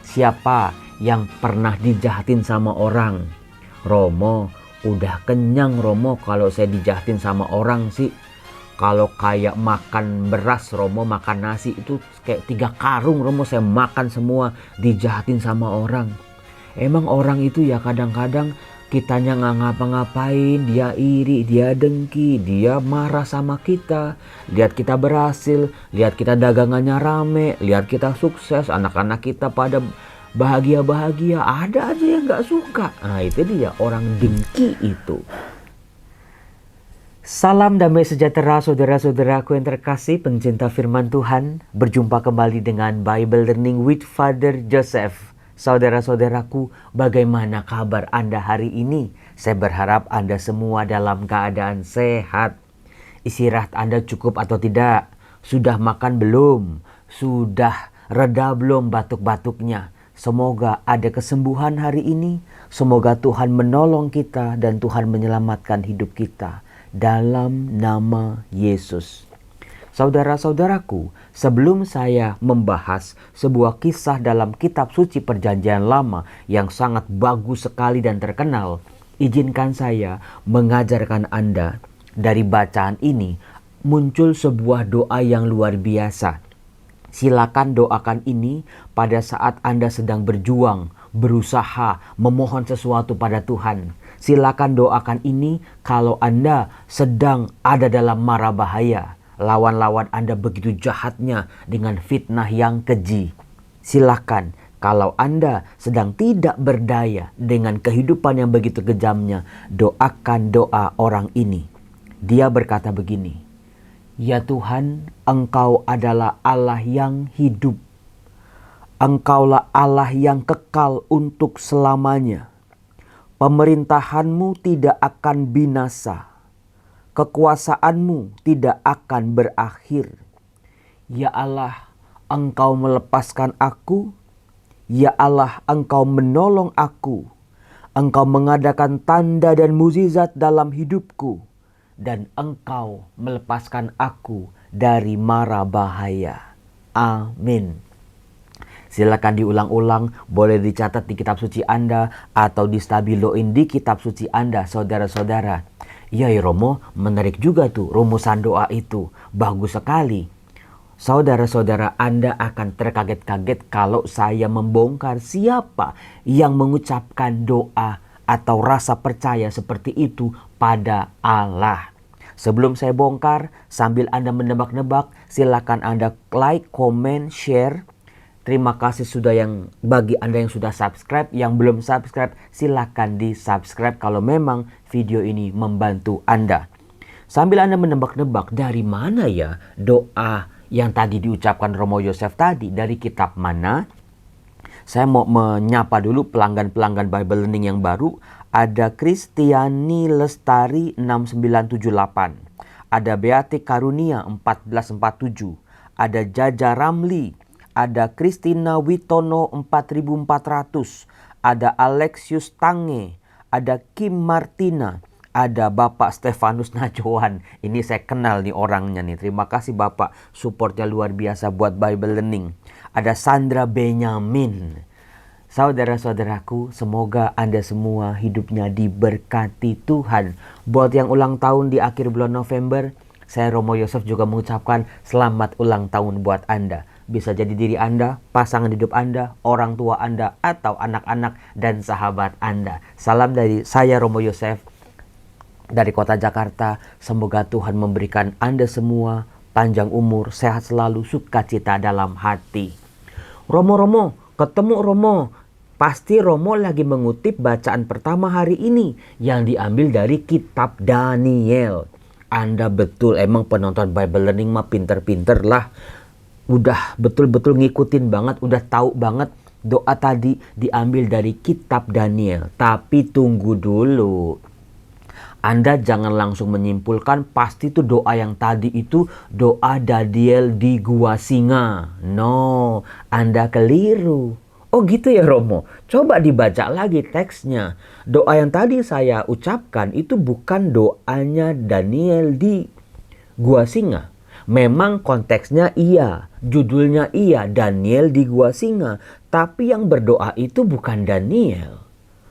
Siapa yang pernah dijahatin sama orang? Romo, udah kenyang Romo kalau saya dijahatin sama orang sih. Kalau kayak makan beras Romo, makan nasi itu kayak 3 karung Romo saya makan semua, dijahatin sama orang. Emang orang itu ya kadang-kadang kitanya nggak ngapa-ngapain, dia iri, dia dengki, dia marah sama kita. Lihat kita berhasil, lihat kita dagangannya rame, lihat kita sukses, anak-anak kita pada bahagia-bahagia, ada aja yang nggak suka. Nah itu dia orang dengki itu. Salam damai sejahtera saudara-saudaraku yang terkasih pencinta firman Tuhan. Berjumpa kembali dengan Bible Learning with Father Joseph. Saudara-saudaraku, bagaimana kabar Anda hari ini? Saya berharap Anda semua dalam keadaan sehat. Istirahat Anda cukup atau tidak? Sudah makan belum? Sudah reda belum batuk-batuknya? Semoga ada kesembuhan hari ini. Semoga Tuhan menolong kita dan Tuhan menyelamatkan hidup kita. Dalam nama Yesus. Saudara-saudaraku, sebelum saya membahas sebuah kisah dalam kitab suci Perjanjian Lama yang sangat bagus sekali dan terkenal, izinkan saya mengajarkan Anda dari bacaan ini muncul sebuah doa yang luar biasa. Silakan doakan ini pada saat Anda sedang berjuang, berusaha, memohon sesuatu pada Tuhan. Silakan doakan ini kalau Anda sedang ada dalam mara bahaya. Lawan-lawan Anda begitu jahatnya dengan fitnah yang keji. Silakan kalau Anda sedang tidak berdaya dengan kehidupan yang begitu kejamnya, doakan doa orang ini. Dia berkata begini, "Ya Tuhan, Engkau adalah Allah yang hidup. Engkaulah Allah yang kekal untuk selamanya. Pemerintahan-Mu tidak akan binasa. Kekuasaan-Mu tidak akan berakhir. Ya Allah, Engkau melepaskan aku. Ya Allah, Engkau menolong aku. Engkau mengadakan tanda dan mukjizat dalam hidupku. Dan Engkau melepaskan aku dari mara bahaya. Amin." Silakan diulang-ulang, boleh dicatat di kitab suci Anda atau distabiloin di kitab suci Anda, saudara-saudara. Ya Romo, menarik juga tuh rumusan doa itu. Bagus sekali. Saudara-saudara, Anda akan terkaget-kaget kalau saya membongkar siapa yang mengucapkan doa atau rasa percaya seperti itu pada Allah. Sebelum saya bongkar, sambil Anda menebak-nebak, silakan Anda like, comment, share. Terima kasih bagi Anda yang sudah subscribe. Yang belum subscribe, silakan di-subscribe kalau memang video ini membantu Anda. Sambil Anda menebak-nebak, dari mana ya doa yang tadi diucapkan Romo Yosef tadi? Dari kitab mana? Saya mau menyapa dulu pelanggan-pelanggan Bible Learning yang baru. Ada Kristiani Lestari 6978. Ada Beate Karunia 1447. Ada Jaja Ramli. Ada Kristina Witono 4400, ada Alexius Tange, ada Kim Martina, ada Bapak Stefanus Najoan. Ini saya kenal nih orangnya nih. Terima kasih Bapak, supportnya luar biasa buat Bible Learning. Ada Sandra Benyamin. Saudara-saudaraku, semoga Anda semua hidupnya diberkati Tuhan. Buat yang ulang tahun di akhir bulan November, saya Romo Yosef juga mengucapkan selamat ulang tahun buat Anda. Bisa jadi diri Anda, pasangan hidup Anda, orang tua Anda, atau anak-anak dan sahabat Anda. Salam dari saya Romo Yosef dari kota Jakarta. Semoga Tuhan memberikan Anda semua panjang umur, sehat selalu, sukacita dalam hati. Romo, ketemu Romo. Pasti Romo lagi mengutip bacaan pertama hari ini yang diambil dari kitab Daniel. Anda betul, emang penonton Bible Learning mah pinter-pinter lah. Udah betul-betul ngikutin banget, udah tahu banget doa tadi diambil dari kitab Daniel. Tapi tunggu dulu. Anda jangan langsung menyimpulkan pasti itu doa yang tadi itu doa Daniel di gua singa. No, Anda keliru. Oh gitu ya Romo, coba dibaca lagi teksnya. Doa yang tadi saya ucapkan itu bukan doanya Daniel di gua singa. Memang konteksnya iya, judulnya iya, Daniel di gua singa. Tapi yang berdoa itu bukan Daniel,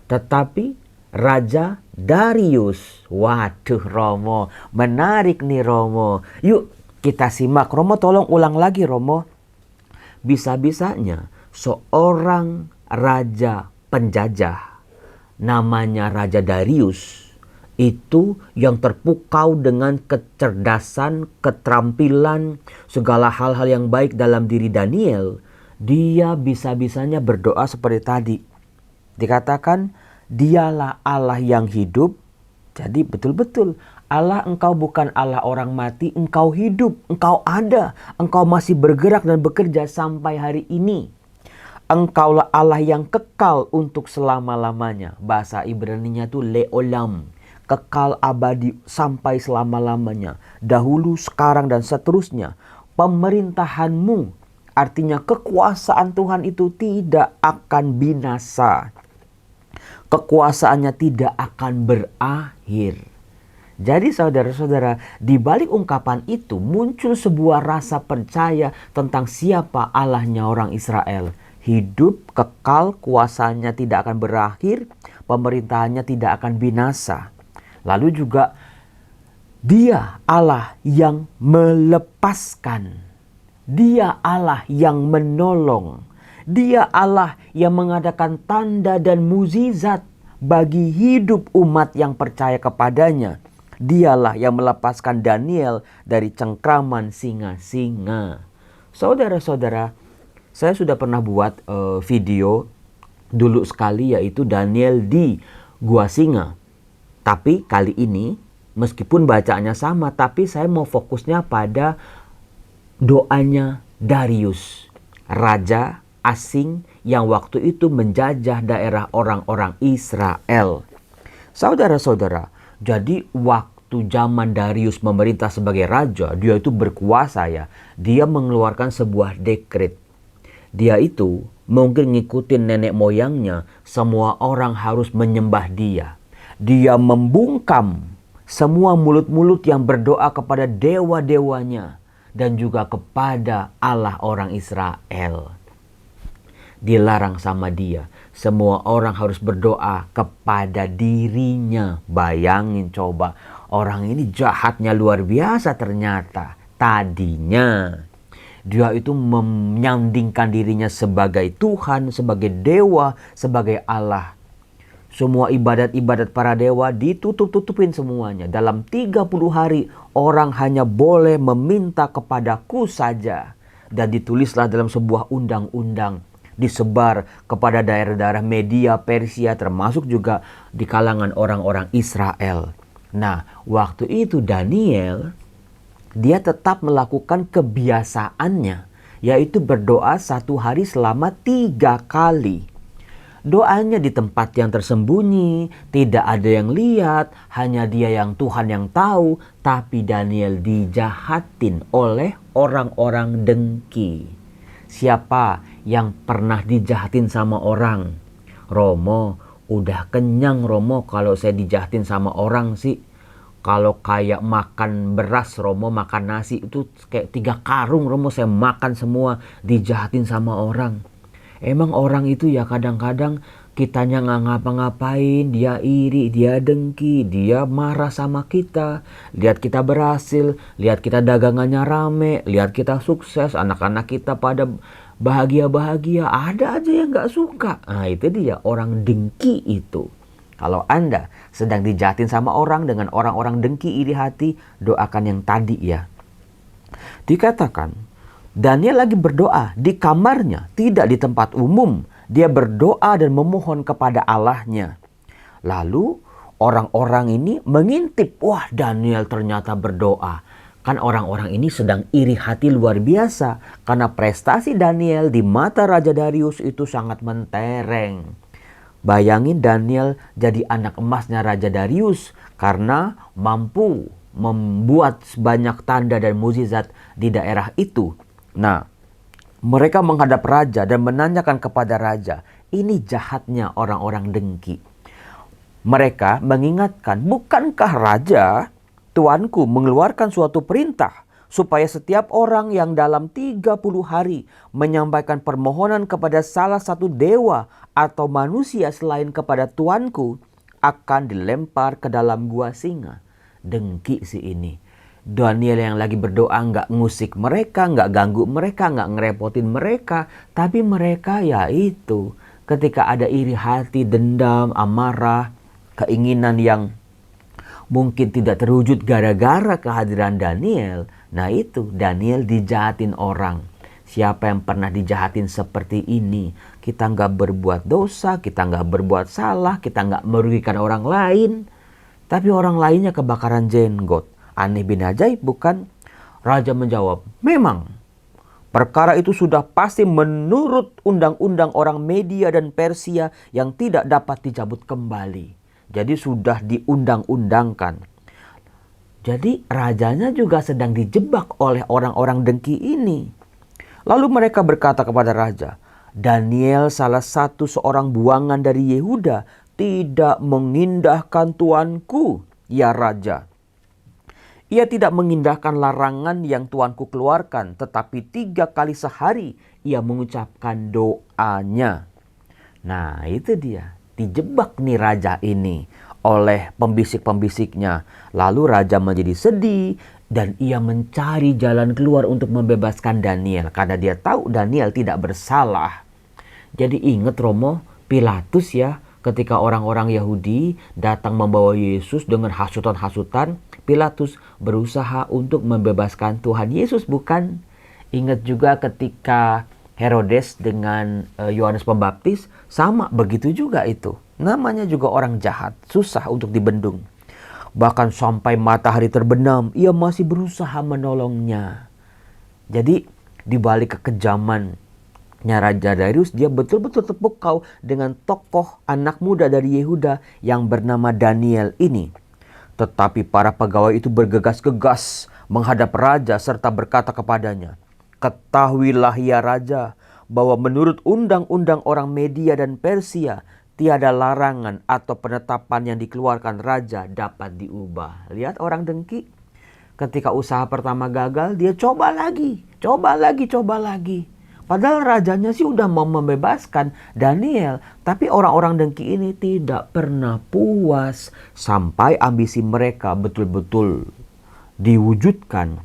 tetapi Raja Darius. Waduh Romo, menarik nih Romo. Yuk kita simak. Romo tolong ulang lagi Romo. Bisa-bisanya seorang raja penjajah namanya Raja Darius itu yang terpukau dengan kecerdasan, keterampilan, segala hal-hal yang baik dalam diri Daniel. Dia bisa-bisanya berdoa seperti tadi. Dikatakan, dialah Allah yang hidup. Jadi betul-betul Allah, engkau bukan Allah orang mati, engkau hidup, engkau ada, engkau masih bergerak dan bekerja sampai hari ini. Engkaulah Allah yang kekal untuk selama-lamanya. Bahasa Ibrani-nya itu leolam. Kekal abadi sampai selama-lamanya. Dahulu, sekarang, dan seterusnya. Pemerintahanmu, artinya kekuasaan Tuhan itu tidak akan binasa. Kekuasaannya tidak akan berakhir. Jadi saudara-saudara, di balik ungkapan itu muncul sebuah rasa percaya tentang siapa Allahnya orang Israel. Hidup, kekal, kuasanya tidak akan berakhir, pemerintahannya tidak akan binasa. Lalu juga Dia Allah yang melepaskan. Dia Allah yang menolong. Dia Allah yang mengadakan tanda dan mukjizat bagi hidup umat yang percaya kepadanya. Dialah yang melepaskan Daniel dari cengkraman singa-singa. Saudara-saudara, saya sudah pernah buat video dulu sekali, yaitu Daniel di Gua Singa. Tapi kali ini meskipun bacaannya sama, tapi saya mau fokusnya pada doanya Darius, raja asing yang waktu itu menjajah daerah orang-orang Israel. Saudara-saudara, jadi waktu zaman Darius memerintah sebagai raja, dia itu berkuasa ya. Dia mengeluarkan sebuah dekret. Dia itu mungkin ngikutin nenek moyangnya, semua orang harus menyembah dia. Dia membungkam semua mulut-mulut yang berdoa kepada dewa-dewanya dan juga kepada Allah orang Israel. Dilarang sama dia. Semua orang harus berdoa kepada dirinya. Bayangin coba, orang ini jahatnya luar biasa ternyata. Tadinya dia itu menyandingkan dirinya sebagai Tuhan, sebagai dewa, sebagai Allah. Semua ibadat-ibadat para dewa ditutup-tutupin semuanya. Dalam 30 hari orang hanya boleh meminta kepadaku saja. Dan ditulislah dalam sebuah undang-undang. Disebar kepada daerah-daerah Media, Persia, termasuk juga di kalangan orang-orang Israel. Nah, waktu itu Daniel, dia tetap melakukan kebiasaannya, yaitu berdoa satu hari selama 3 kali. Doanya di tempat yang tersembunyi, tidak ada yang lihat, hanya dia yang Tuhan yang tahu. Tapi Daniel dijahatin oleh orang-orang dengki. Siapa yang pernah dijahatin sama orang? Romo, udah kenyang Romo kalau saya dijahatin sama orang sih. Kalau kayak makan beras Romo, makan nasi itu kayak 3 karung Romo saya makan semua, dijahatin sama orang. Emang orang itu ya kadang-kadang kitanya nggak ngapa-ngapain, dia iri, dia dengki, dia marah sama kita. Lihat kita berhasil, lihat kita dagangannya rame, lihat kita sukses, anak-anak kita pada bahagia-bahagia. Ada aja yang nggak suka. Nah itu dia orang dengki itu. Kalau Anda sedang dijahatin sama orang dengan orang-orang dengki iri hati, doakan yang tadi ya. Dikatakan Daniel lagi berdoa di kamarnya, tidak di tempat umum. Dia berdoa dan memohon kepada Allahnya. Lalu orang-orang ini mengintip, wah Daniel ternyata berdoa. Kan orang-orang ini sedang iri hati luar biasa. Karena prestasi Daniel di mata Raja Darius itu sangat mentereng. Bayangin Daniel jadi anak emasnya Raja Darius karena mampu membuat banyak tanda dan mukjizat di daerah itu. Nah, mereka menghadap raja dan menanyakan kepada raja, ini jahatnya orang-orang dengki. Mereka mengingatkan, bukankah raja, tuanku mengeluarkan suatu perintah supaya setiap orang yang dalam 30 hari menyampaikan permohonan kepada salah satu dewa atau manusia selain kepada Tuanku akan dilempar ke dalam gua singa. Dengki si ini. Daniel yang lagi berdoa nggak ngusik mereka, nggak ganggu mereka, nggak ngerepotin mereka. Tapi mereka ya itu, ketika ada iri hati, dendam, amarah, keinginan yang mungkin tidak terwujud gara-gara kehadiran Daniel. Nah itu, Daniel dijahatin orang. Siapa yang pernah dijahatin seperti ini? Kita nggak berbuat dosa, kita nggak berbuat salah, kita nggak merugikan orang lain. Tapi orang lainnya kebakaran jenggot. Aneh bin ajaib bukan? Raja menjawab, memang. Perkara itu sudah pasti menurut undang-undang orang Media dan Persia yang tidak dapat dicabut kembali. Jadi sudah diundang-undangkan. Jadi rajanya juga sedang dijebak oleh orang-orang dengki ini. Lalu mereka berkata kepada raja, Daniel salah satu seorang buangan dari Yehuda tidak mengindahkan tuanku, ya raja. Ia tidak mengindahkan larangan yang tuanku keluarkan, tetapi 3 kali sehari ia mengucapkan doanya. Nah itu dia, dijebak nih raja ini oleh pembisik-pembisiknya. Lalu raja menjadi sedih dan ia mencari jalan keluar untuk membebaskan Daniel. Karena dia tahu Daniel tidak bersalah. Jadi ingat Romo, Pilatus ya, ketika orang-orang Yahudi datang membawa Yesus dengan hasutan-hasutan, Pilatus berusaha untuk membebaskan Tuhan Yesus, bukan? Ingat juga ketika Herodes dengan Yohanes Pembaptis, sama begitu juga itu. Namanya juga orang jahat, susah untuk dibendung. Bahkan sampai matahari terbenam, ia masih berusaha menolongnya. Jadi di balik kekejamannya Raja Darius, dia betul-betul terpukau dengan tokoh anak muda dari Yehuda yang bernama Daniel ini. Tetapi para pegawai itu bergegas-gegas menghadap raja serta berkata kepadanya, ketahuilah ya raja, bahwa menurut undang-undang orang Media dan Persia, tiada larangan atau penetapan yang dikeluarkan raja dapat diubah. Lihat orang dengki. Ketika usaha pertama gagal, dia coba lagi. Padahal rajanya sih udah mau membebaskan Daniel. Tapi orang-orang dengki ini tidak pernah puas. Sampai ambisi mereka betul-betul diwujudkan.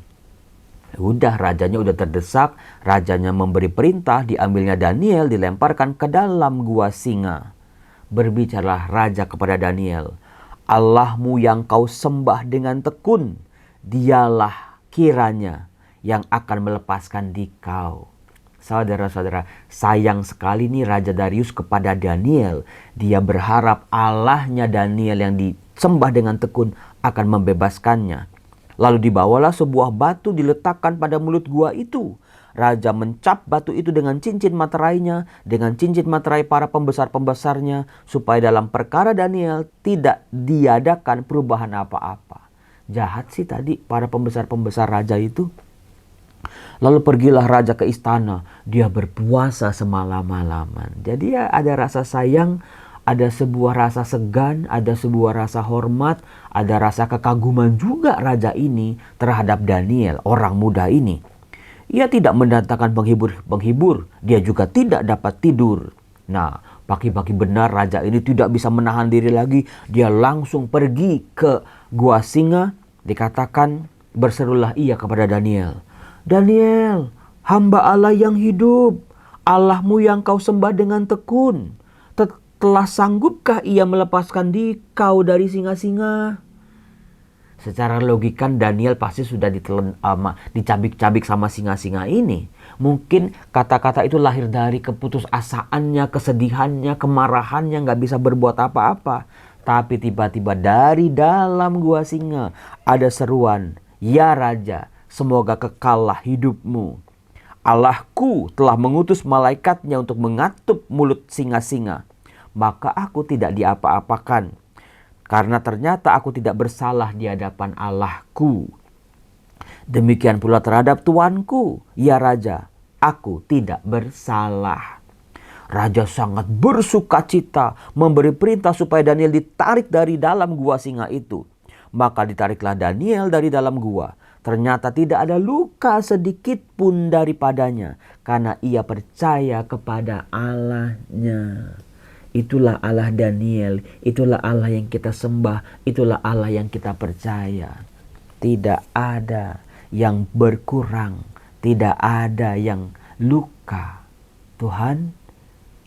Udah, rajanya udah terdesak. Rajanya memberi perintah, diambilnya Daniel, dilemparkan ke dalam gua singa. Berbicaralah raja kepada Daniel, Allahmu yang kau sembah dengan tekun, dialah kiranya yang akan melepaskan dikau. Saudara-saudara, sayang sekali nih Raja Darius kepada Daniel. Dia berharap Allahnya Daniel yang disembah dengan tekun akan membebaskannya. Lalu dibawalah sebuah batu diletakkan pada mulut gua itu. Raja mencap batu itu dengan cincin materainya, dengan cincin materai para pembesar-pembesarnya, supaya dalam perkara Daniel tidak diadakan perubahan apa-apa. Jahat sih tadi para pembesar-pembesar raja itu. Lalu pergilah raja ke istana, dia berpuasa semalam-malaman. Jadi ya ada rasa sayang, ada sebuah rasa segan, ada sebuah rasa hormat, ada rasa kekaguman juga raja ini terhadap Daniel, orang muda ini. Ia tidak mendatangkan penghibur, dia juga tidak dapat tidur. Nah, pagi-pagi benar raja ini tidak bisa menahan diri lagi, dia langsung pergi ke gua singa. Dikatakan berserulah ia kepada Daniel, Daniel, hamba Allah yang hidup, Allahmu yang kau sembah dengan tekun, telah sanggupkah ia melepaskan dikau dari singa-singa? Secara logika Daniel pasti sudah dicabik-cabik sama singa-singa ini. Mungkin kata-kata itu lahir dari keputusasaannya, kesedihannya, kemarahannya, gak bisa berbuat apa-apa. Tapi tiba-tiba dari dalam gua singa ada seruan, ya Raja, semoga kekallah hidupmu. Allahku telah mengutus malaikatnya untuk mengatup mulut singa-singa. Maka aku tidak diapa-apakan. Karena ternyata aku tidak bersalah di hadapan Allahku. Demikian pula terhadap tuanku, ya Raja, aku tidak bersalah. Raja sangat bersukacita memberi perintah supaya Daniel ditarik dari dalam gua singa itu. Maka ditariklah Daniel dari dalam gua. Ternyata tidak ada luka sedikit pun daripadanya, karena ia percaya kepada Allahnya. Itulah Allah Daniel, itulah Allah yang kita sembah, itulah Allah yang kita percaya. Tidak ada yang berkurang, tidak ada yang luka. Tuhan,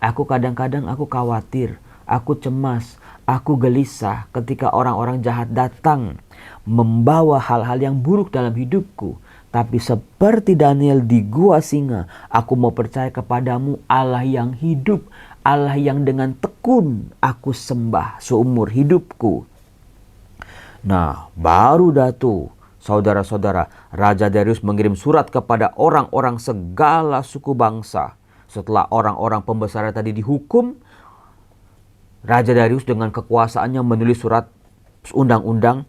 aku kadang-kadang aku khawatir, aku cemas, aku gelisah ketika orang-orang jahat datang membawa hal-hal yang buruk dalam hidupku. Tapi seperti Daniel di gua singa, aku mau percaya kepadamu, Allah yang hidup, Allah yang dengan tekun aku sembah seumur hidupku. Nah, baru dah tuh, saudara-saudara, Raja Darius mengirim surat kepada orang-orang segala suku bangsa. Setelah orang-orang pembesar tadi dihukum, Raja Darius dengan kekuasaannya menulis surat undang-undang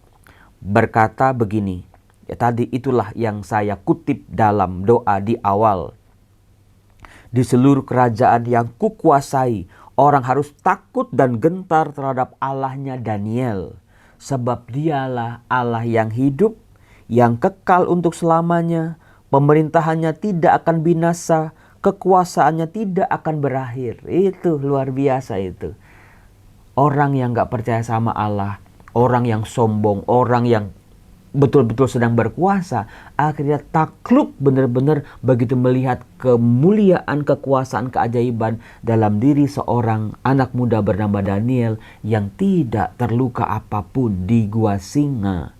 berkata begini. Ya, tadi itulah yang saya kutip dalam doa di awal. Di seluruh kerajaan yang kukuasai, orang harus takut dan gentar terhadap Allahnya Daniel. Sebab dialah Allah yang hidup, yang kekal untuk selamanya. Pemerintahannya tidak akan binasa, kekuasaannya tidak akan berakhir. Itu luar biasa itu. Orang yang gak percaya sama Allah, orang yang sombong, orang yang betul-betul sedang berkuasa, akhirnya takluk benar-benar begitu melihat kemuliaan, kekuasaan, keajaiban dalam diri seorang anak muda bernama Daniel yang tidak terluka apapun di gua singa.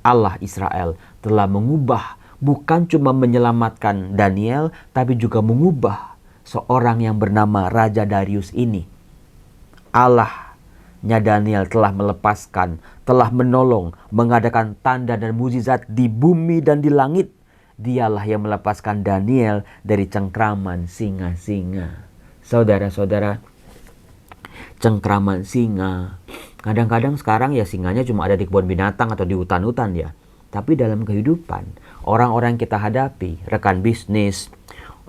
Allah Israel telah mengubah, bukan cuma menyelamatkan Daniel, tapi juga mengubah seorang yang bernama Raja Darius ini. Allahnya Daniel telah melepaskan, telah menolong, mengadakan tanda dan mukjizat di bumi dan di langit. Dialah yang melepaskan Daniel dari cengkraman singa-singa. Saudara-saudara, cengkraman singa. Kadang-kadang sekarang ya singanya cuma ada di kebun binatang atau di hutan-hutan ya. Tapi dalam kehidupan, orang-orang yang kita hadapi, rekan bisnis,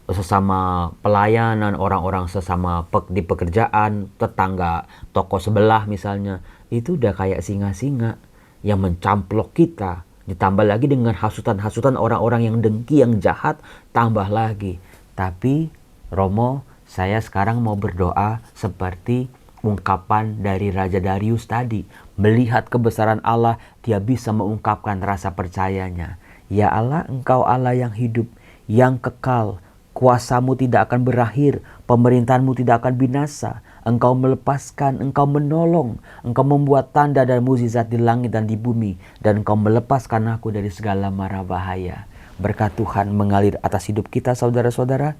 sesama pelayanan, orang-orang sesama di pekerjaan, tetangga, toko sebelah misalnya, itu udah kayak singa-singa yang mencamplok kita. Ditambah lagi dengan hasutan-hasutan orang-orang yang dengki, yang jahat, tambah lagi. Tapi Romo, saya sekarang mau berdoa seperti ungkapan dari Raja Darius tadi. Melihat kebesaran Allah, dia bisa mengungkapkan rasa percayanya. Ya Allah, Engkau Allah yang hidup, yang kekal. Kuasamu tidak akan berakhir, pemerintahanmu tidak akan binasa. Engkau melepaskan, engkau menolong, engkau membuat tanda dan mukjizat di langit dan di bumi. Dan engkau melepaskan aku dari segala mara bahaya. Berkat Tuhan mengalir atas hidup kita saudara-saudara.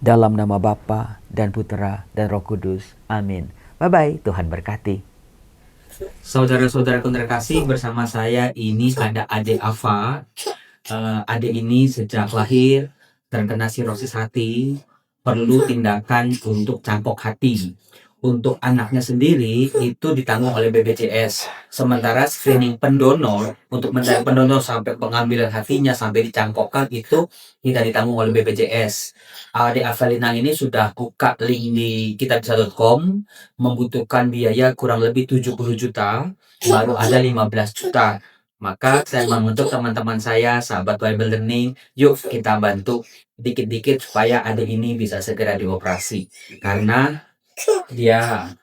Dalam nama Bapa dan Putera dan Roh Kudus. Amin. Bye-bye, Tuhan berkati. Saudara-saudara terkasih, bersama saya ini ada Ade Ava. Ade ini sejak lahir terkena sirosis hati, perlu tindakan untuk cangkok hati. Untuk anaknya sendiri itu ditanggung oleh BPJS. Sementara screening pendonor, untuk mencari pendonor sampai pengambilan hatinya sampai dicangkokkan itu tidak ditanggung oleh BPJS. Ade Avelina ini sudah buka link di kitabisa.com, membutuhkan biaya kurang lebih 70 juta, baru ada 15 juta. Maka saya mengutuk teman-teman saya, sahabat Bible Learning, yuk kita bantu dikit-dikit supaya adik ini bisa segera dioperasi. Karena dia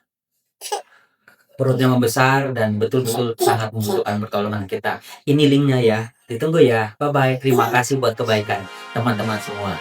perutnya membesar dan betul-betul sangat membutuhkan pertolongan kita. Ini linknya ya, ditunggu ya. Bye-bye, terima kasih buat kebaikan teman-teman semua.